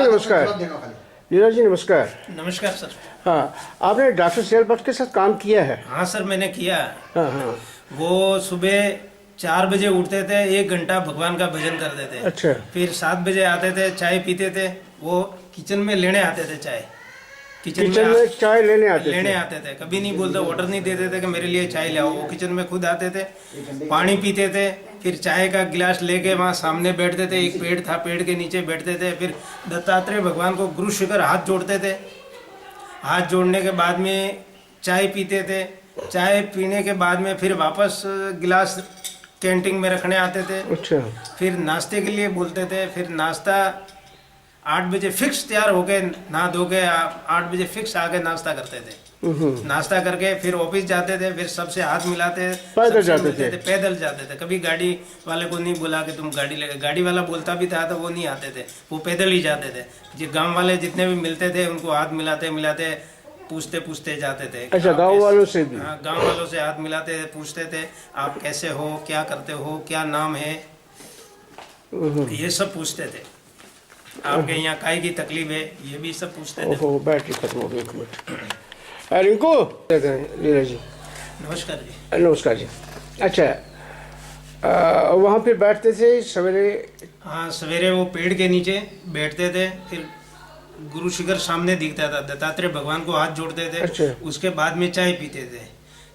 नमस्कार। लीला जी नमस्कार। नमस्कार सर। हाँ, आपने डॉक्टर सेल भट्ट के साथ काम किया है? हाँ सर, मैंने किया। हाँ हाँ। वो सुबह 4 बजे उठते थे, 1 घंटा भगवान का भजन करते थे। अच्छा। फिर 7 बजे आते थे, चाय पीते थे। वो किचन में लेने आते थे चाय। किचन में चाय लेने आते थे। कभी नहीं बोलते, ऑर्डर नहीं देते थे कि मेरे लिए चाय ले आओ। वो किचन में खुद आते थे, पानी पीते थे, फिर चाय का गिलास लेके वहाँ सामने बैठते थे। एक पेड़ था, पेड़ के नीचे बैठते थे। फिर दत्तात्रेय भगवान को गुरु शिखर हाथ जोड़ते थे। हाथ जोड़ने के बाद में चाय पीते थे। चाय पीने के बाद में फिर वापस गिलास कैंटीन में रखने आते थे। अच्छा। फिर नाश्ते के लिए बोलते थे। फिर नाश्ता 8 बजे फिक्स तैयार होके नहा धो के 8 बजे फिक्स आके नाश्ता करते थे। नाश्ता करके फिर ऑफिस जाते थे। फिर सबसे हाथ मिलाते, पैदल जाते थे? पैदल जाते थे। कभी गाड़ी वाले को नहीं बोला कि तुम गाड़ी लेके, गाड़ी वाला बोलता भी था तो वो नहीं आते थे, वो पैदल ही जाते थे। जो गांव वाले जितने भी मिलते थे उनको हाथ मिलाते मिलाते पूछते पूछते जाते थे। अच्छा, गांव वालों से भी? हाँ, गांव वालों से हाथ मिलाते थे, पूछते थे आप कैसे हो, क्या करते हो, क्या नाम है, ये सब पूछते थे। आपके यहाँ काय की तकलीफ है, ये भी सब पूछते थे। ओहो, बैटरी खत्म हो गई, एक मिनट। रिंकू, लीला जी नमस्कार जी। नमस्कार जी। अच्छा, वहाँ पे बैठते थे सवेरे? हाँ, सवेरे वो पेड़ के नीचे बैठते थे। फिर गुरु शिखर सामने दिखता था, दत्तात्रेय भगवान को हाथ जोड़ते थे। अच्छा। उसके बाद में चाय पीते थे।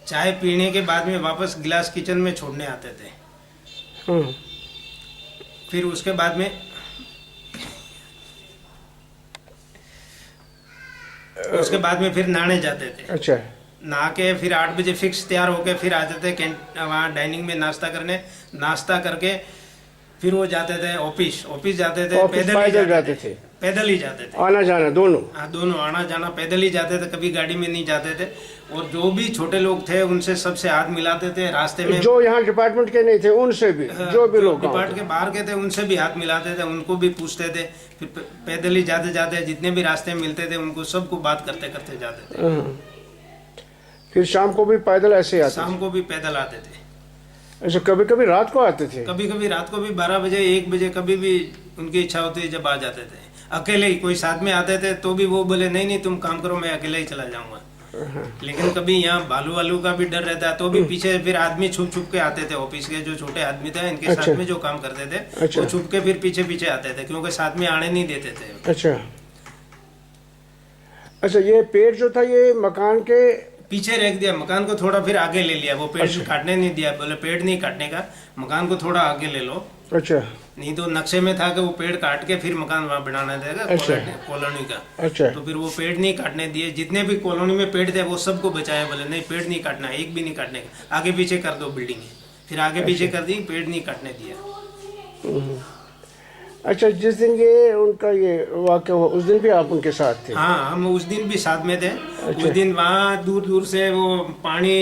चाय पीने के बाद में वापस गिलास किचन में छोड़ने आते थे। फिर उसके बाद में फिर नहाने जाते थे। अच्छा। नहा के फिर 8 बजे फिक्स तैयार होके फिर आ जाते वहाँ डाइनिंग में नाश्ता करने। नाश्ता करके फिर वो जाते थे ऑफिस जाते थे। पैदल ही जाते थे। आना जाना दोनों? हाँ, दोनों आना जाना पैदल ही जाते थे, कभी गाड़ी में नहीं जाते थे। और जो भी छोटे लोग थे उनसे सबसे हाथ मिलाते थे रास्ते में। जो यहाँ डिपार्टमेंट के नहीं थे उनसे भी? जो भी लोग डिपार्टमेंट के बाहर के थे उनसे भी हाथ मिलाते थे, उनको भी पूछते थे। फिर पैदल ही जाते जाते जितने भी रास्ते मिलते थे उनको सबको बात करते करते जाते थे। फिर शाम को भी पैदल ऐसे आते? शाम को भी पैदल आते थे। अच्छा, कभी कभी रात को आते थे? कभी कभी रात को भी 12 बजे 1 बजे कभी भी उनकी इच्छा होती है जब आ जाते थे। अकेले ही, कोई साथ में आते थे तो भी वो बोले नहीं नहीं तुम काम करो, मैं अकेले ही चला जाऊंगा। लेकिन कभी यहाँ बालू वालू का भी डर रहता है तो भी पीछे फिर आदमी छुप छुप के आते थे। ऑफिस के जो छोटे आदमी थे इनके अच्छा। साथ में जो काम करते थे वो छुप के फिर पीछे पीछे आते थे, क्योंकि साथ में आने नहीं देते थे। अच्छा अच्छा। ये पेड़ जो था ये मकान के पीछे रख दिया, मकान को थोड़ा फिर आगे ले लिया। वो पेड़ काटने नहीं दिया, बोले पेड़ नहीं काटने का, मकान को थोड़ा आगे ले लो। अच्छा। नहीं तो नक्शे में था कि वो पेड़ काट के फिर मकान वहाँ बनाना देगा। अच्छा। कॉलोनी का। अच्छा। तो फिर वो पेड़ नहीं काटने दिए। जितने भी कॉलोनी में पेड़ थे वो सबको बचाया, बोले नहीं पेड़ नहीं काटना, एक भी नहीं काटने का, आगे पीछे कर दो बिल्डिंग। फिर आगे पीछे कर दी, पेड़ नहीं काटने दिया। अच्छा, जिस दिन ये उनका ये वाक़या हुआ उस दिन भी आप उनके साथ थे? हाँ, हम उस दिन भी साथ में थे। अच्छा। उस दिन वहाँ दूर दूर से वो पानी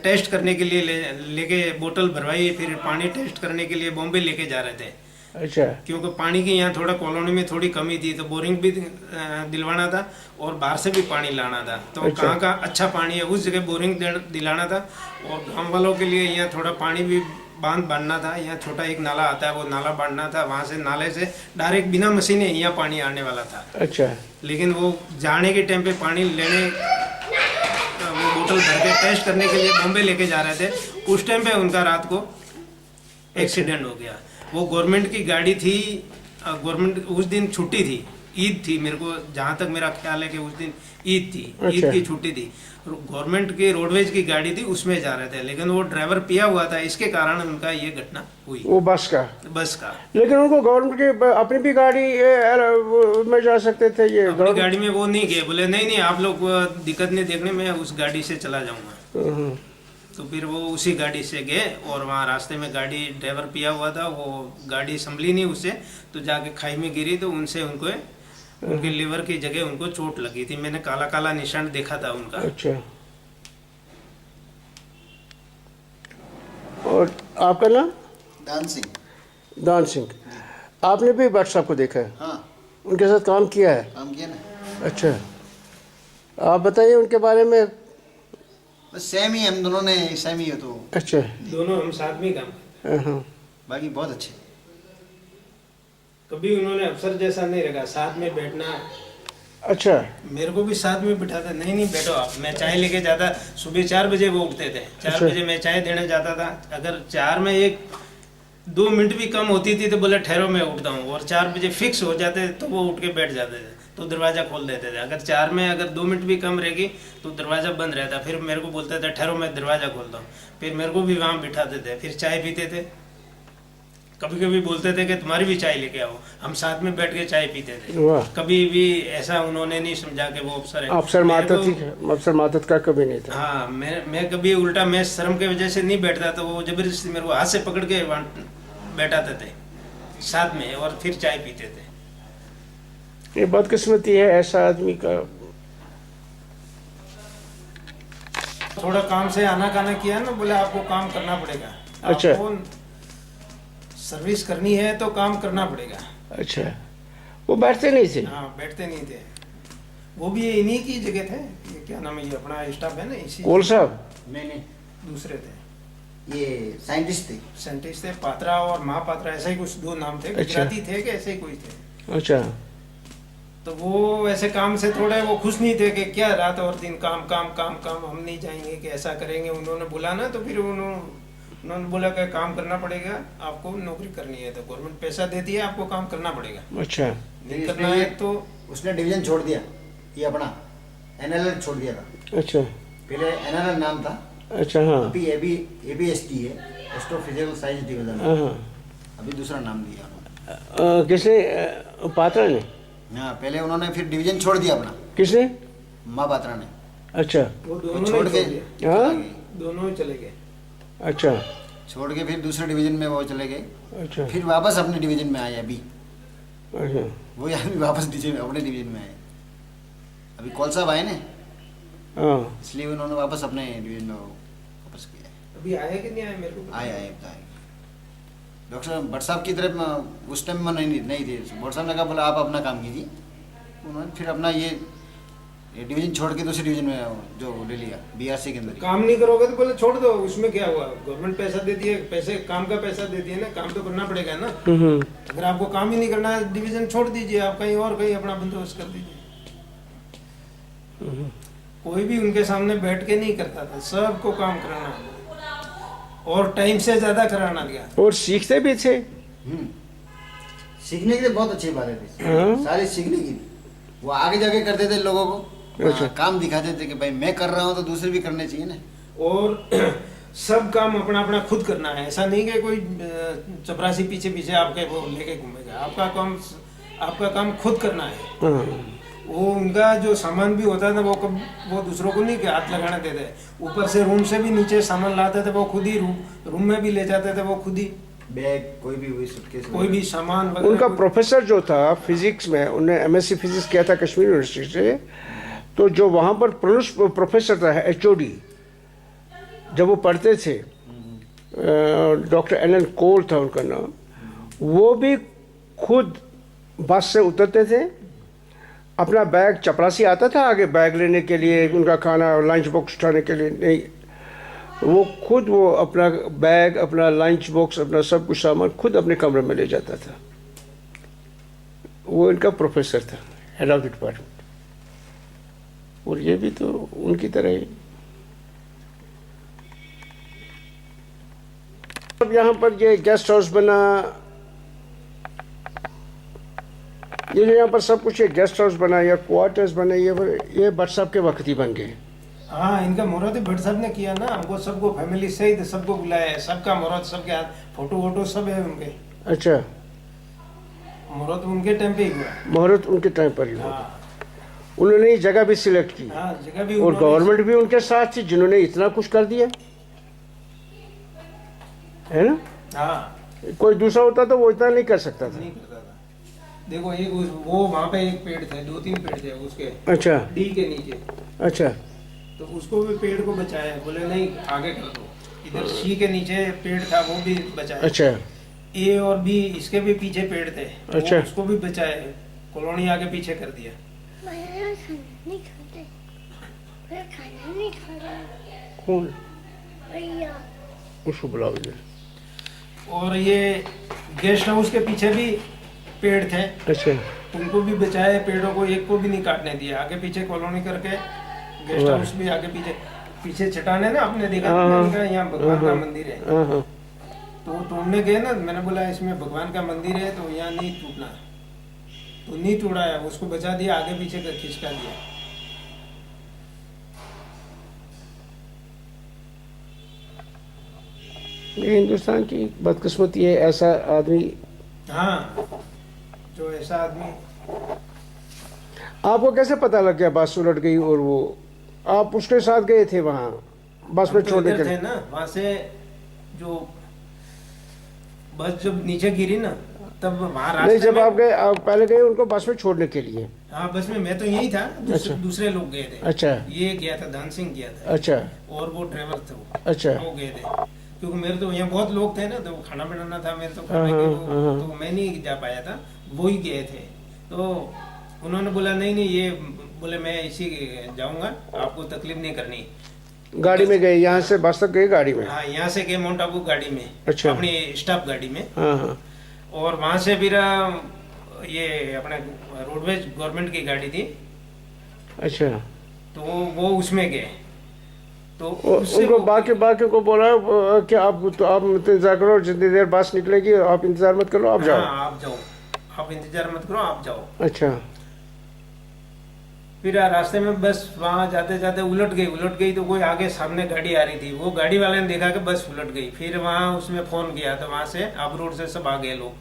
टेस्ट करने के लिए लेके बोतल भरवाई। फिर पानी टेस्ट करने के लिए बॉम्बे लेके जा रहे थे। अच्छा। क्योंकि पानी की यहाँ थोड़ा कॉलोनी में थोड़ी कमी थी तो बोरिंग भी दिलवाना था और बाहर से भी पानी लाना था। तो अच्छा। कहाँ का अच्छा पानी है उस जगह बोरिंग दिलाना था। और गाँव वालों के लिए यहाँ थोड़ा पानी भी बांध बांधना था। यहाँ छोटा एक नाला आता है, वो नाला बांधना था। वहाँ से नाले से डायरेक्ट बिना मशीने यहाँ पानी आने वाला था। अच्छा। लेकिन वो जाने के टाइम पे पानी लेने वो बोतल भर के टेस्ट करने के लिए बॉम्बे लेके जा रहे थे। उस टाइम पे उनका रात को एक्सीडेंट हो गया। वो गवर्नमेंट की गाड़ी थी, गवर्नमेंट उस दिन छुट्टी थी, ईद थी। मेरे को जहाँ तक मेरा ख्याल है कि उस दिन ईद थी। अच्छा। ईद की छुट्टी थी। गवर्नमेंट की रोडवेज की गाड़ी थी, उसमें जा रहे थे। लेकिन वो ड्राइवर पिया हुआ था, इसके कारण उनका ये घटना हुई। वो बस का? लेकिन उनको गवर्नमेंट की अपनी भी गाड़ी में जा सकते थे? ये अपनी गाड़ी में वो नहीं गए, बोले नहीं नहीं आप लोग दिक्कत नहीं देखने में, उस गाड़ी से चला जाऊंगा। तो फिर वो उसी गाड़ी से गए और वहाँ रास्ते में गाड़ी ड्राइवर पिया हुआ था, वो गाड़ी संभली नहीं उससे, तो जाके खाई में गिरी। तो उनसे उनको उनके लिवर की जगह उनको चोट लगी थी। मैंने काला काला निशान देखा था उनका। अच्छा। और आपका नाम? दान सिंह। दान सिंह। आपने भी भट्ट साहब को देखा है? हाँ, उनके साथ काम किया है? काम किया ना। अच्छा, आप बताइए उनके बारे में। बस सेम ही, हम दोनों ने सेम ही हो तो। अच्छा। दोनों हम साथ में काम। हाँ। बाकी बहुत अच्छे। कभी उन्होंने अफसर जैसा नहीं रखा, साथ में बैठना। अच्छा। मेरे को भी साथ में बिठाते, नहीं नहीं बैठो आप, मैं चाय लेके जाता। सुबह 4 बजे वो उठते थे, 4 बजे मैं चाय देने जाता था। अगर 4 में 1-2 मिनट भी कम होती थी तो बोले ठहरो मैं उठता हूँ, और 4 बजे फिक्स हो जाते तो वो उठ के बैठ जाते थे, तो दरवाज़ा खोल देते थे। अगर 4 में अगर 2 मिनट भी कम रहेगी तो दरवाज़ा बंद रहता, फिर मेरे को बोलते थे ठहरो मैं दरवाज़ा खोलता हूँ, फिर मेरे को भी वहाँ बिठाते थे, फिर चाय पीते थे। कभी कभी बोलते थे कि तुम्हारी भी चाय लेके आओ, हम साथ में बैठ के चाय पीते थे। वाह। कभी भी ऐसा उन्होंने नहीं समझा कि वो अफसर है। अफसर मातहत का कभी नहीं था। हाँ, मैं कभी उल्टा, मैं शर्म के वजह से नहीं बैठता, तो वो जबरदस्ती मेरे को हाथ से पकड़ के बैठाते थे साथ में, और फिर चाय पीते थे। ये बदकिस्मती है ऐसा आदमी का। थोड़ा काम से आना काना किया ना, बोले आपको काम करना पड़ेगा। अच्छा। आपको सर्विस करनी है तो काम करना पड़ेगा। अच्छा, वो बैठते नहीं थे? हाँ, बैठते नहीं थे। वो भी इन्हीं की जगह थे, ये क्या नाम है, ये अपना स्टाफ है ना, इसी। कोल साहब? नहीं, दूसरे थे, ये साइंटिस्ट थे। साइंटिस्ट थे, पात्रा और महापात्रा, ऐसा ही कुछ 2 नाम थे। गुजराती थे कि ऐसे ही कोई थे। अच्छा। तो वो ऐसे काम से थोड़े वो खुश नहीं थे कि क्या रात और दिन काम काम काम काम, हम नहीं जाएंगे कि ऐसा करेंगे। उन्होंने बोला ना, तो फिर उन्होंने बोला कि काम करना पड़ेगा, आपको नौकरी करनी है तो गवर्नमेंट पैसा देती है, आपको काम करना पड़ेगा। अच्छा। नहीं करना है तो उसने डिवीजन छोड़ दिया, ये अपना एनएलएल छोड़ दिया था। अच्छा। पहले एनएलएल नाम था। अच्छा। हाँ। अभी एबीएसटी है, एस्ट्रोफिजिकल साइंस डिवीजन। हाँ। अभी दूसरा नाम दिया किसने? पात्रा ने? हाँ, पहले उन्होंने फिर डिवीजन छोड़ दिया अपना। किसने? माँ पात्रा ने। अच्छा। वो दोनों छोड़ के दोनों चले गए। अच्छा। छोड़ के फिर दूसरे डिवीजन में वो चले गए। अच्छा। फिर वापस अपने डिवीजन में आए अभी। अच्छा। वो अभी वापस नीचे में अपने डिवीजन में आए। अभी कौल साहब आए ना, हाँ, इसलिए उन्होंने वापस अपने डिवीजन में वापस किया। अभी आए कि नहीं आए मेरे को? आए। डॉक्टर भट्ट साहब की तरफ उस टाइम में नहीं थे। भट्ट साहब ने कहा बोला आप अपना काम कीजिए। उन्होंने फिर अपना ये डिवीजन छोड़ के दूसरे डिवीजन में जो ले लिया, बीआरसी के अंदर। काम नहीं करोगे तो बोले छोड़ दो, उसमें क्या हुआ, गवर्नमेंट पैसा देती है, पैसे काम का पैसा देती है ना, काम तो करना पड़ेगा ना। अगर आपको काम ही नहीं करना है, डिवीजन छोड़ दीजिए, आप कहीं और कहीं अपना बंदोबस्त कर दीजिए। कोई भी उनके सामने बैठ के नहीं करता था, सबको काम कराना और टाइम से ज्यादा कराना दिया। और सीखते भी थे। सीखने के लिए बहुत अच्छी बात है, सारी सीखने की। वो आगे जाके करते थे, लोगों को काम दिखाते थे कि भाई मैं कर रहा हूँ तो दूसरे भी करने चाहिए ना। और सब काम अपना अपना खुद करना है, ऐसा नहीं कि कोई चपरासी पीछे पीछे आपके वो लेके घूमेगा। आपका काम खुद करना है। वो उनका जो सामान भी होता था वो दूसरों को नहीं हाथ लगाने देते। ऊपर से रूम से भी नीचे सामान लाते थे, वो खुद ही रूम में भी ले जाते थे, वो खुद ही बैग कोई भी सूटकेस कोई भी सामान। उनका प्रोफेसर जो था फिजिक्स में, उन्होंने एमएससी फिजिक्स किया था कश्मीर यूनिवर्सिटी से, तो जो वहाँ पर प्रोफेसर था एचओडी, जब वो पढ़ते थे, डॉक्टर एलन कोल था उनका नाम, वो भी खुद बस से उतरते थे, अपना बैग, चपरासी आता था आगे बैग लेने के लिए, उनका खाना लंच बॉक्स उठाने के लिए नहीं, वो खुद वो अपना बैग, अपना लंच बॉक्स, अपना सब कुछ सामान खुद अपने कमरे में ले जाता था। वो इनका प्रोफेसर था, हेड ऑफ द डिपार्टमेंट। और ये भी तो उनकी तरह ही। अब यहाँ पर ये गेस्ट हाउस बना, ये जो यहाँ पर सब कुछ, ये गेस्ट हाउस बना या क्वार्टर्स बने, ये भट्ट साहब के वक्त ही बन गए। हाँ, इनका मुहूर्त भट्ट साहब ने किया ना, हमको सबको फैमिली सहित सबको बुलाया है, सबका मुहूर्त, सबके हाथ फोटो वोटो सब है उनके। अच्छा, मुहूर्त उनके टाइम पे ही हुआ। मुहूर्त उनके टाइम पर ही हुआ। हाँ। उन्होंने ये जगह भी सिलेक्ट की। हाँ, जगह भी। और गवर्नमेंट भी उनके साथ थी, जिन्होंने इतना कुछ कर दिया है ना। हाँ, कोई दूसरा होता तो वो इतना नहीं कर सकता था। नहीं करता था। देखो वो वहाँ पे एक पेड़ थे, 2-3 पेड़ थे उसके। अच्छा। डी के नीचे। अच्छा। तो उसको भी पेड़ को बचाया, बोले नहीं आगे कर दो। इधर सी के नीचे पेड़ था, वो भी बचाया। अच्छा। ए और बी इसके भी पीछे पेड़ थे। अच्छा। उसको भी बचाया, कॉलोनी आगे पीछे कर दिया। कौन? उसको बुलाओ इधर। और ये गेस्ट हाउस के पीछे भी पेड़ थे, अच्छा उनको भी बचाए, पेड़ों को एक को भी नहीं काटने दिया। आगे पीछे कॉलोनी करके गेस्ट हाउस भी आगे पीछे, पीछे चट्टाने ना, आपने देखा हाँ, मैंने कहा यहाँ भगवान का मंदिर है, हाँ हाँ तो वो तोड़ने गए ना, मैंने बोला इसमें भगवान का मंदिर है तो यहाँ नहीं टूटना, तो नहीं तोड़ा है, उसको बचा दिया, आगे पीछे का खिसका दिया। ये हिंदुस्तान की बदकिस्मती है, ऐसा आदमी। हाँ, जो ऐसा आदमी। आपको कैसे पता लग गया बस उलट गई और वो आप उसके साथ गए थे वहाँ बस में हम तो छोड़ने इधर के लिए? थे ना, वहां से जो बस जब नीचे गिरी ना, तब वहाँ नहीं, रास्ते जब में, आप गए, आप पहले गए उनको बस में छोड़ने के लिए? हाँ बस में मैं तो यही था, अच्छा। दूसरे लोग गए थे। अच्छा ये गया था, धन सिंह गया था, अच्छा और वो ड्राइवर थे, अच्छा वो गए थे। क्योंकि मेरे तो यहाँ बहुत लोग थे ना, तो वो खाना बनाना था मेरे तो हाँ, खाने के, हाँ। तो मैं नहीं जा पाया था, वो ही गए थे। तो उन्होंने बोला नहीं नहीं, ये बोले मैं इसी जाऊंगा, आपको तकलीफ नहीं करनी। गाड़ी में गए, यहाँ से बस तक गए गाड़ी में? हाँ, यहाँ से गए माउंट आबू गाड़ी में, अच्छा। अपनी स्टाफ गाड़ी में। हाँ हाँ और वहां से फिर ये अपने रोडवेज गवर्नमेंट की गाड़ी थी, अच्छा। तो वो उसमें गए। तो उससे उनको वो- बाकी को बोला कि आप इंतजार करो, जितनी देर बस निकलेगी आप इंतजार मत करो, आप जाओ। हाँ, आप जाओ, आप इंतजार मत करो, आप जाओ। अच्छा फिर रास्ते में बस वहां जाते जाते उलट गई तो कोई आगे सामने गाड़ी आ रही थी, वो गाड़ी वाले ने देखा कि बस उलट गई। फिर वहां उसमें फोन किया, तो वहां से आबू रोड से सब आ गए लोग,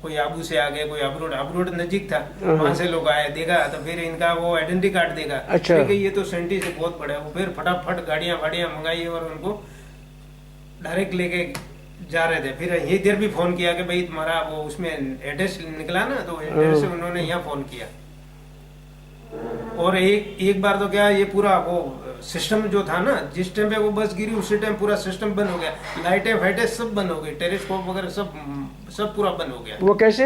कोई आबू से आ गए, कोई आबू रोड नजीक था, वहां से लोग आए, देखा तो फिर इनका वो आइडेंटिटी कार्ड देखा। अच्छा। फिर ये तो सेंटी से बहुत बड़ा है, वो फिर फटाफट गाड़ियां मंगाई और उनको डायरेक्ट लेके जा रहे थे। फिर इधर भी फोन किया कि भाई तुम्हारा वो उसमें एड्रेस निकला ना, तो एड्रेस से उन्होंने यहाँ फोन किया। और एक बार तो क्या, ये पूरा वो सिस्टम जो था ना, जिस टाइम पे वो बस गिरी उसी टाइम पूरा सिस्टम बंद हो गया, लाइटें फाइटें सब बंद हो गई, टेलीस्कोप वगैरह सब पूरा बंद हो गया। वो कैसे?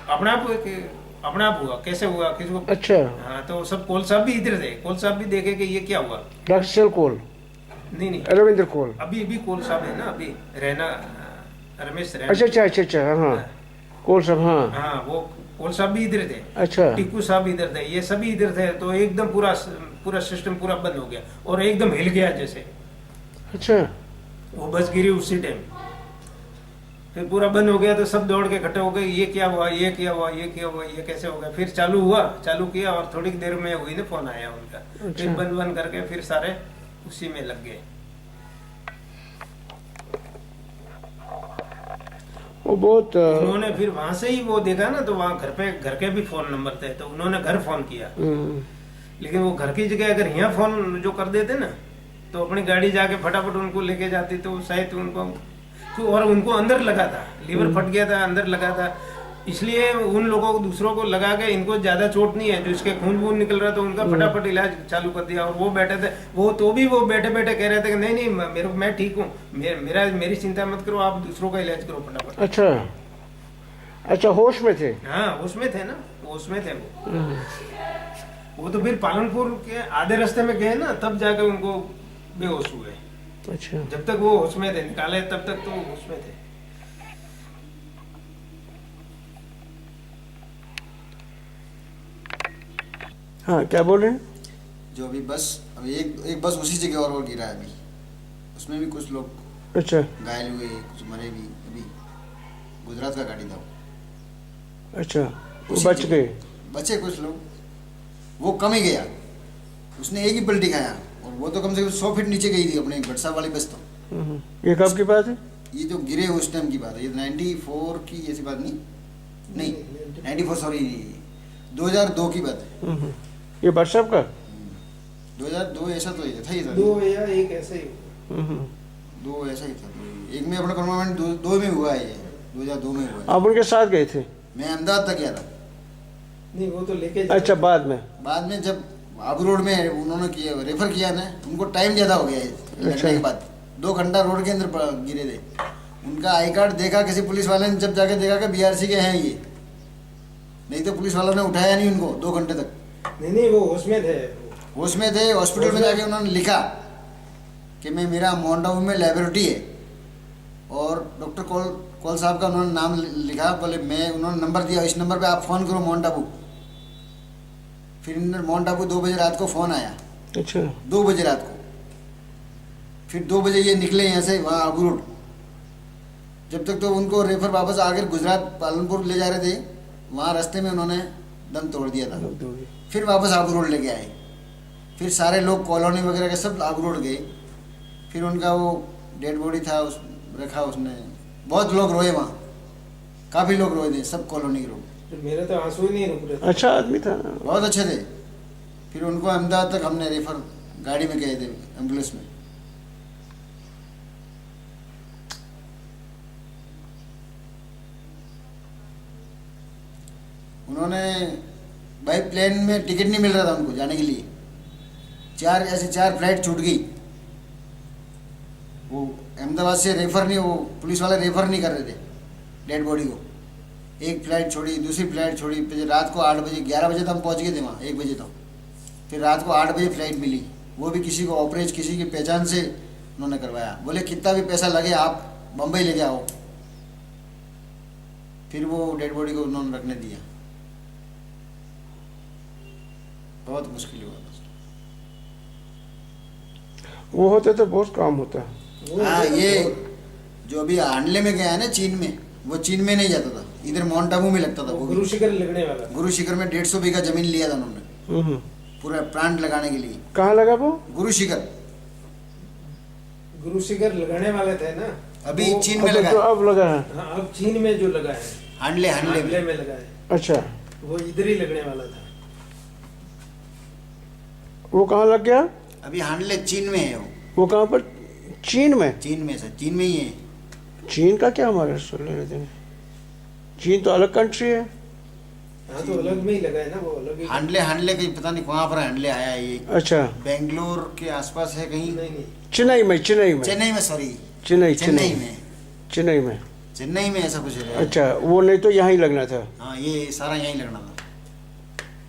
अपना आप हुआ, कैसे हुआ किसी को? अच्छा। हाँ, तो सब कोल साहब भी इधर थे, कोल साहब भी देखे कि ये क्या हुआ। डॉक्टर सल कोल? नहीं, रविंद्र कोल? अभी कोल साहब है ना, अभी रहना रमेश रैना। अच्छा हाँ कोल साहब, हाँ हाँ, वो कोल साहब भी इधर थे, अच्छा। टिक्कू साहब इधर थे, ये सभी इधर थे। तो एकदम पूरा सिस्टम पूरा बंद हो गया और एकदम हिल गया जैसे अच्छा। वो बस गिरी उसी टाइम। फिर पूरा बंद हो गया तो सब दौड़ के इकट्ठे हो गए, ये क्या हुआ, ये क्या हुआ, ये क्या हुआ, ये कैसे हो गया। फिर चालू किया और थोड़ी देर में हुई ना फोन आया उनका। फिर बंद करके फिर सारे उसी में लग गए। वो बहुत उन्होंने फिर वहां से ही वो देखा ना, तो वहाँ घर के भी फोन नंबर थे, तो उन्होंने घर फोन किया। लेकिन वो घर की जगह अगर यहाँ फोन जो कर देते ना, तो अपनी गाड़ी जाके फटाफट उनको लेके जाती, तो शायद उनको, और उनको अंदर लगा था, लीवर फट गया था, अंदर लगा था, इसलिए उन लोगों को दूसरों को लगा के इनको ज्यादा चोट नहीं है, जो इसके खून निकल रहा था उनका फटाफट इलाज चालू कर दिया। और वो बैठे थे, वो बैठे कह रहे थे कि नहीं मैं ठीक हूँ, मेरी चिंता मत करो, आप दूसरों का इलाज करो फटाफट। अच्छा होश में थे? हाँ, उसमें थे ना, उसमें थे वो तो फिर पालनपुर के आधे रास्ते में गए ना, तब जाके उनको बेहोश हुए। अच्छा। जब तक वो होश में थे, निकाले तब तक तो होश में थे। हाँ, क्या बोल रहे हैं? जो अभी बस, अभी एक बस उसी जगह और गिरा है अभी, उसमें भी कुछ लोग अच्छा घायल हुए, कुछ मरे भी। अभी गुजरात का गाड़ी था वो। अच्छा, वो उसी बच जगह गए? बचे कुछ लोग, वो कम ही गया, उसने एक ही पलटी खाया, और वो तो कम से कम 100 फीट नीचे गई थी अपने बटसा वाली बस। तो ये कब की बात है? ये जो गिरे उस टाइम की बात है, ये 94 की ऐसी बात नहीं 94 सॉरी 2002 की बात है। ये व्हाट्सएप का? 2002 ऐसा तो था ही था, दो या एक ऐसे ही। 2 ऐसा ही था। एक में अपना टूर्नामेंट 2 में हुआ है, ये 2002 में हुआ है। आप उनके साथ गए थे? मैं अहमदाबाद तक गया था। नहीं, वो तो लेके अच्छा, बाद में जब आबू रोड में उन्होंने किया, रेफर किया ना, उनको टाइम ज़्यादा हो गया है लगने के बाद, 2 घंटा रोड के अंदर गिरे थे। उनका आई कार्ड देखा किसी पुलिस वाले ने, जब जाके देखा कि BRC के हैं ये, नहीं तो पुलिस वालों ने उठाया नहीं उनको 2 घंटे तक। नहीं, वो होश में थे। होश में थे, हॉस्पिटल में जाके उन्होंने लिखा कि मेरा माउंट आबू में लेबोरेटरी है और डॉक्टर कौल साहब का उन्होंने नाम लिखा, बोले मैं, उन्होंने नंबर दिया, इस नंबर पे आप फ़ोन करो माउंट आबू। फिर माउंट आबू 2 बजे रात को फ़ोन आया, अच्छा 2 बजे रात को। फिर 2 बजे ये निकले यहाँ से वहाँ आबू रोड। जब तक तो उनको रेफर वापस आकर गुजरात पालनपुर ले जा रहे थे, वहाँ रास्ते में उन्होंने दम तोड़ दिया था। फिर वापस आबू रोड लेके आए। फिर सारे लोग कॉलोनी वगैरह के सब आबू रोड गए। फिर उनका वो डेड बॉडी था, उस रखा उसने। बहुत लोग रोए वहाँ, काफ़ी लोग रोए थे, सब कॉलोनी के लोग। मेरे तो आंसू ही नहीं रुक रहे थे। अच्छा आदमी था। बहुत अच्छे थे। फिर उनको अहमदाबाद तक हमने रेफर गाड़ी में गए थे, एम्बुलेंस में। उन्होंने भाई प्लेन में टिकट नहीं मिल रहा था उनको जाने के लिए। 4 फ्लाइट छूट गई। वो अहमदाबाद से रेफर नहीं, वो पुलिस वाले रेफर नहीं कर रहे थे डेड बॉडी को। एक फ्लाइट छोड़ी, दूसरी फ्लाइट छोड़ी। फिर रात को 8 बजे, 11 बजे तो हम पहुंच गए थे वहाँ, 1 बजे तो। फिर रात को 8 बजे फ्लाइट मिली, वो भी किसी को ऑपरेशन, किसी की पहचान से उन्होंने करवाया। बोले कितना भी पैसा लगे आप बम्बई लेके आओ। फिर वो डेड बॉडी को उन्होंने रखने दिया। बहुत मुश्किल हुआ। वो होते तो बहुत काम होता। हाँ, ये जो अभी हांडले में गया है ना चीन में, वो चीन में नहीं जाता था, इधर माउंट आबू में लगता था। वो गुरु शिखर लगने वाला था। गुरु शिखर में 150 बीघा जमीन लिया था उन्होंने पूरा प्लांट लगाने के लिए। कहाँ लगा वो? गुरु शिखर। गुरु शिखर लगाने वाले थे ना, अभी चीन में अच्छा, लगा जो है। अब लगा है। हाँ, अब चीन में जो लगा है, हांडले हांडले में लगा है, अच्छा वो इधर ही लगने वाला था। वो कहाँ लग गया? अभी हांडले चीन में है वो कहाँ पर? चीन में? चीन में सर, चीन में ही है। चीन का क्या हमारे से लेने देने? चीन तो अलग कंट्री है। हाँ, तो अलग में ही लगा है ना, वो अलग ही। हांडले कहीं पता नहीं कहाँ पर हांडले आया है ये। अच्छा बेंगलोर के आसपास है कहीं। नहीं, चेन्नई में, चेन्नई में, चेन्नई में, सॉरी चेन्नई चेन्नई में, चेन्नई में। चेन्नई में ऐसा कुछ है। अच्छा, वो नहीं तो यहाँ ही लगना था। हाँ, ये सारा यहीं लगना था।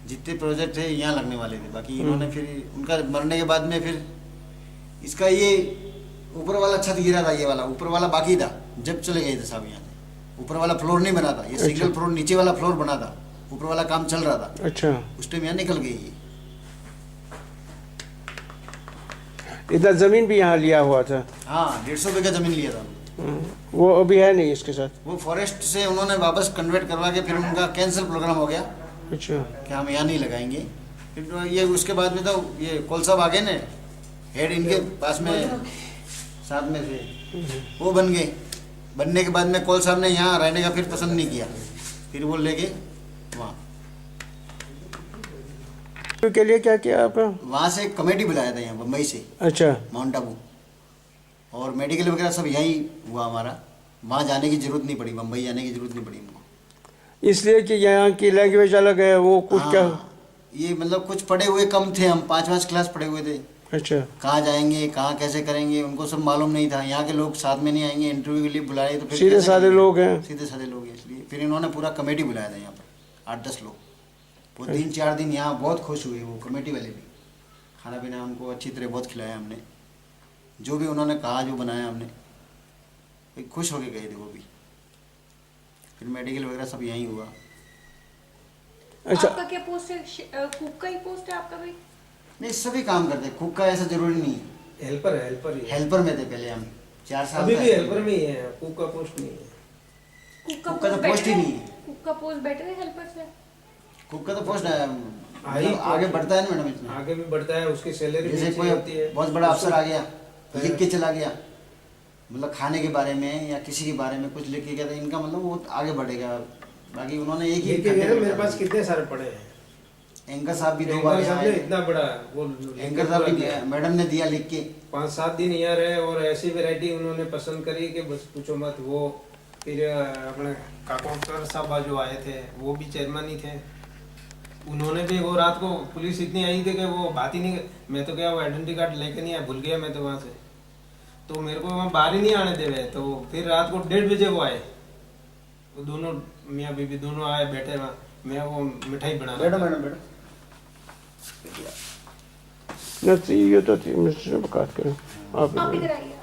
जितने प्रोजेक्ट थे यहाँ लगने वाले थे। बाकी इन्होंने फिर उनका मरने के बाद में फिर इसका ये ऊपर वाला छत गिरा था, ये वाला ऊपर वाला बाकी था जब चले गए थे साहब यहाँ से। ऊपर वाला फ्लोर नहीं बना था, ये सिंगल फ्लोर, नीचे वाला फ्लोर बना था। ऊपर वाला काम चल रहा था। अच्छा, उस टाइम यहाँ निकल गई ये। इतना जमीन भी यहाँ लिया हुआ था। हाँ, 150 बीघा जमीन लिया था। वो अभी है नहीं इसके साथ। वो फॉरेस्ट से उन्होंने वापस कन्वर्ट करवा के फिर उनका कैंसिल प्रोग्राम हो गया अच्छा, कि हम यहाँ नहीं लगाएंगे। फिर तो ये उसके बाद में तो ये कौल साहब आ गए ना, हेड इनके पास में साथ में थे, वो बन गए। बनने के बाद में कौल साहब ने यहाँ रहने का फिर पसंद नहीं किया, फिर वो ले गए वहाँ। के लिए क्या किया आपने? वहाँ से एक कमेटी बुलाया था यहाँ बम्बई से, अच्छा, माउंट आबू, और मेडिकल वगैरह सब यहीं हुआ हमारा। वहाँ जाने की जरूरत नहीं पड़ी, बम्बई जाने की जरूरत नहीं पड़ी हमको। इसलिए कि यहाँ की लैंग्वेज अलग है, वो कुछ क्या? ये मतलब कुछ पढ़े हुए कम थे, हम 5 क्लास पढ़े हुए थे। अच्छा, कहाँ जाएंगे, कहाँ कैसे करेंगे, उनको सब मालूम नहीं था। यहाँ के लोग साथ में नहीं आएंगे, इंटरव्यू के लिए बुलाए तो फिर सीधे कैसे साधे करेंगे? लोग हैं। सीधे साधे लोग हैं। इसलिए फिर इन्होंने पूरा कमेटी बुलाया था यहाँ पर, 8-10 लोग। वो 3-4 दिन यहाँ बहुत खुश हुए वो कमेटी वाले भी। खाना पीना उनको अच्छी तरह बहुत खिलाया हमने, जो भी उन्होंने कहा, जो बनाया हमने, खुश होके गए थे वो भी। फिर मेडिकल वगैरह सब यहीं हुआ। अच्छा, आपका क्या पोस्ट है? कुक का ही पोस्ट है आपका भी? नहीं, सभी काम करते, कुक का ऐसा जरूरी नहीं है। हेल्पर है, हेल्पर ही है। हेल्पर में थे पहले हम 4 साल अभी तक। भी हेल्पर में ही है, कुक का पोस्ट नहीं है। कुक का तो पोस्ट ही नहीं है। कुक का पोस्ट बेटर है हेल्पर से? कुक का तो पोस्ट है, आगे मतलब आगे बढ़ता है ना मैडम इसमें। आगे भी बढ़ता है, उसकी सैलरी भी जैसे अच्छी कोई होती है। बहुत बड़ा अफसर आ गया, लिख के चला गया, मतलब खाने के बारे में या किसी के बारे में कुछ लिख के गया, तो इनका मतलब वो आगे बढ़ेगा। बाकी उन्होंने एक ही लेके गए ना, मेरे पास कितने सारे पड़े हैं। एंकर साहब भी 2 बार एंकर साहब ने आए। इतना बड़ा वो एंकर साहब भी मैडम ने दिया लिख के। 5-7 दिन यहाँ रहे और ऐसी वैरायटी उन्होंने पसंद करी कि बस पूछो मत। वो फिर अपने काकोडकर साहब जो आए थे, वो भी चेयरमैन ही थे। उन्होंने भी, वो रात को पुलिस इतनी आई थी कि वो बात ही नहीं। मैं तो क्या, वो आइडेंटिटी कार्ड लेके नहीं आया, भूल गया मैं तो वहाँ से। तो मेरे को वहाँ बाहर ही नहीं आने दे रहे। तो फिर रात को 1:30 बजे वो आए, वो दोनों मियाँ बीबी दोनों आए, बैठे वहाँ। मैं वो मिठाई बना रहा था। मैडम नहीं ये तो थी, मुझसे बात करें आप। आप इधर आइए।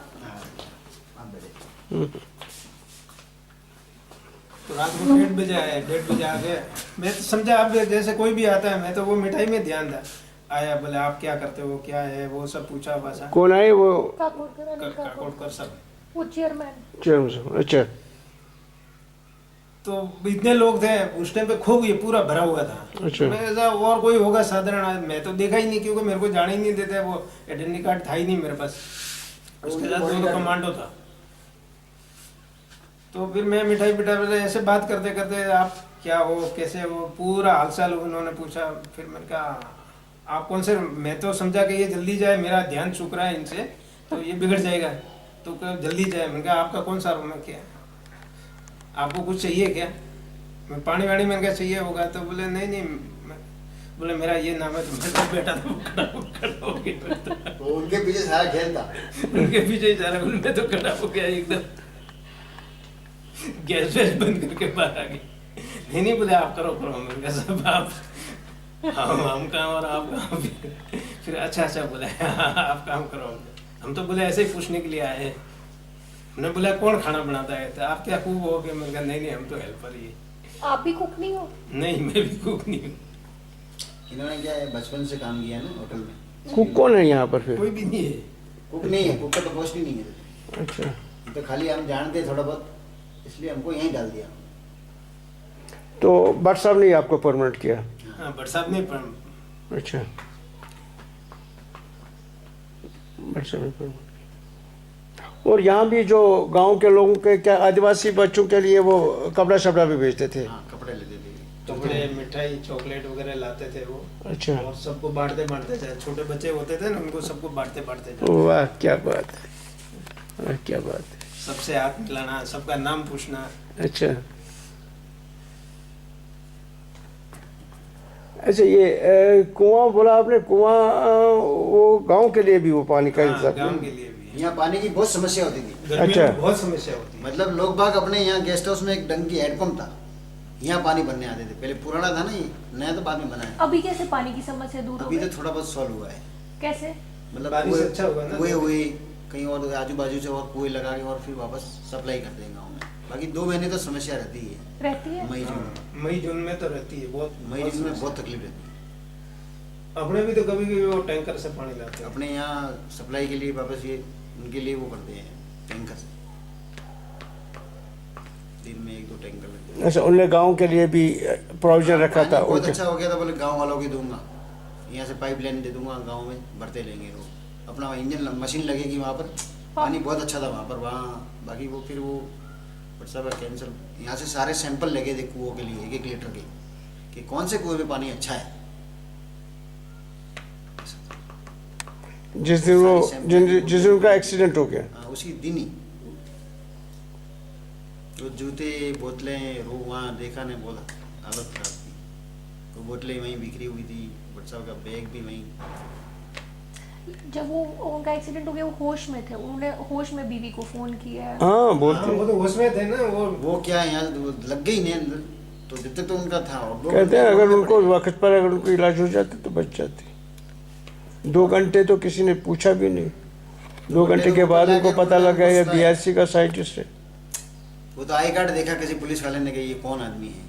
आप बैठे। तो रात को 1:30 आ गए। मैं तो समझा अब जैसे कोई भी आता है, मैं तो वो मिठाई में ध्यान था। आया, बोले आप क्या करते हो, क्या है, वो सब पूछा भाषा। कौन आए वो? काकोडकर सब। वो चेयरमैन। चलो, अच्छा। तो इतने लोग थे उस टाइम पे, खूब ये पूरा भरा हुआ था। अच्छा। मैं ऐसा और कोई होगा साधारण आदमी, मैं तो देखा ही नहीं, क्योंकि मेरे को जाने ही नहीं देते, वो आइडेंटिटी कार्ड था ही नहीं मेरे पास। उसके साथ दोनों कमांडो था। तो फिर मैं मिठाई ऐसे बात करते करते, आप क्या हो, कैसे हो, पूरा हालचाल उन्होंने पूछा। फिर मैंने कहा आप कौन से, मैं तो समझा कि ये जल्दी जाए, मेरा ध्यान चूक रहा है इनसे, तो ये बिगड़ जाएगा, तो जल्दी जाए। मैंने कहा आपका कौन सा रूम है, क्या आपको कुछ चाहिए क्या, मैं पानी वाणी मैंने कहा चाहिए होगा, तो बोले नहीं, बोले मेरा ये नाम है। तो मैं तो बैठा था, खड़ा हो गया। तो उनके पीछे सारा खेल था। उनके पीछे ही सारा, मैं तो खड़ा हो गया एकदम, गैस वैस बंद करके बाहर आ गई। नहीं बोले आप करो। मैंने कहा सब आप, हम काम और आप काम। फिर अच्छा बोले आप काम करो, हम तो बोले ऐसे ही पूछने के लिए आए हैं। उन्होंने बोला कौन खाना बनाता है, तो आप क्या कुक हो? मैंने कहा नहीं हम तो हेल्पर ही है। आप भी कुक नहीं हो? नहीं, मैं भी कुक नहीं हूँ। इन्होंने क्या है, बचपन से काम किया ना होटल में। कुक कौन है यहाँ पर फिर? कोई भी नहीं है, कुक नहीं है, कुक का तो पोस्ट ही नहीं है। अच्छा। तो खाली हम जानते हैं थोड़ा बहुत, इसलिए हमको यहीं डाल दिया। तो भट्ट साहब ने आपको परमानेंट किया? हाँ, भट्ट साहब ने अच्छा, भट्ट साहब ने परमानेंट। और यहाँ भी जो गांव के लोगों के, क्या आदिवासी बच्चों के लिए वो कपड़ा शपड़ा भी बेचते थे? हाँ, कपड़े लेते थे, कपड़े, मिठाई, चॉकलेट वगैरह लाते थे वो। अच्छा। और सबको बांटते थे, छोटे बच्चे होते थे ना, उनको सबको बांटते थे। वाह क्या बात है, क्या बात है। सबसे हाथ मिलाना, सबका नाम पूछना। अच्छा, अच्छा, ये कुआं बोला आपने, कुआं वो गांव के लिए भी वो पानी का इंतजाम? गांव के लिए भी। यहाँ पानी की बहुत समस्या होती थी। गर्मियों अच्छा। में बहुत समस्या होती है। मतलब लोग बाग अपने यहाँ गेस्ट हाउस में एक डंकी हैंडपंप था, यहाँ पानी भरने आते थे। पहले पुराना था ना ये, नया तो बाद में बना है। अभी कैसे पानी की समस्या दूर हो अभी गई? तो थोड़ा बहुत सॉल्व हुआ है। कैसे? मतलब बारिश अच्छा हुआ ना, कुएं हुए कहीं और, आजू बाजू से और कुएं लगा के और फिर वापस सप्लाई करते हैं गाँव में। बाकी 2 महीने तो समस्या रहती है, रहती है? मई जून। मई जून में तो रहती है बहुत। मई जून में बहुत तकलीफ रहती है। अपने भी तो कभी कभी वो टैंकर से पानी लाते हैं। अपने यहाँ सप्लाई के लिए वापस ये उनके लिए वो करते हैं टैंकर से, दिन में 1-2 टैंकर लगते हैं। अच्छा, उनने गांव के लिए भी प्रोविजन रखा था? बहुत उनके- अच्छा हो गया था। बोले गांव वालों की दूंगा, यहाँ से पाइपलाइन दे दूंगा, गांव में भरते लेंगे लोग। अपना इंजन मशीन लगेगी वहाँ पर, पानी बहुत अच्छा था वहाँ पर। वहाँ बाकी वो फिर वो व्हाट्सएप कैंसिल। यहाँ से सारे सैंपल लगे थे कुओं के लिए, 1-1 लीटर के, कि कौन से कुएं में पानी अच्छा है। जिस दिन उनका एक्सीडेंट हो गया? हाँ, उसी दिन ही वो जूते, बोतलें, रो वहाँ देखा ने, बोला हालत खराब थी। वो बोतलें वहीं बिखरी हुई थी, व्हाट्सएप का बैग भी वहीं। जब वो उनका एक्सीडेंट हो गया, वो होश में थे, उन्होंने होश में बीवी को फोन किया है। हाँ, हाँ, बोलते वो तो उसमें थे ना वो क्या है, यहाँ लग गई नहीं अंदर, तो जब तक तो उनका था। और 2 कहते हैं घंटे अगर रोकने उनको पड़े। वक्त पर अगर उनको इलाज हो जाते तो बच जाते। 2 घंटे तो किसी ने पूछा भी नहीं। 2 घंटे के बाद उनको पता लगा ये BRC का साइंटिस्ट है। वो तो आई कार्ड देखा किसी पुलिस वाले ने, कहा ये कौन आदमी है।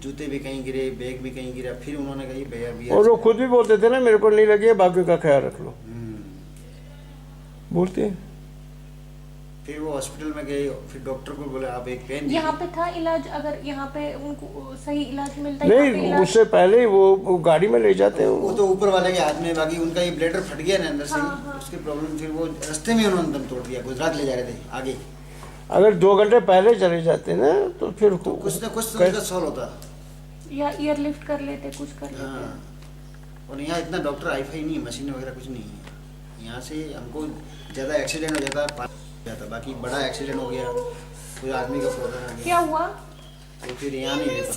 जूते भी कहीं गिरे, बैग भी कहीं गिरा, फिर उन्होंने कहा ये भैया और वो खुद भी बोलते थे ना, मेरे को नहीं लगी है, बाकियों का ख्याल रख लो, बोलते हैं। फिर वो हॉस्पिटल में गए, फिर डॉक्टर को बोले आप एक पेन यहाँ पे था इलाज? अगर यहाँ पे उनको सही इलाज मिलता है? यहाँ पे नहीं, इलाज- उससे पहले ही वो गाड़ी में ले जाते हैं वो तो ऊपर वाले के हाथ में। बाकी उनका ये ब्लेडर फट गया ना अंदर से, हाँ, हाँ। उसकी प्रॉब्लम। फिर वो रास्ते में उन्होंने दम तोड़ दिया, गुजरात ले जा रहे थे आगे। अगर 2 घंटे पहले चले जाते ना तो फिर तो कुछ ना कुछ तो उनका सॉल्व होता। या एयरलिफ्ट कर लेते, कुछ कर लेते। हाँ, और यहाँ इतना डॉक्टर हाईफाई नहीं है, मशीन वगैरह कुछ नहीं है। यहाँ से हमको ज़्यादा एक्सीडेंट हो जाता, बाकी बड़ा एक्सीडेंट हो गया, कोई आदमी का फोड़ा आ गया, क्या हुआ? तो फिर यहाँ नहीं रहता।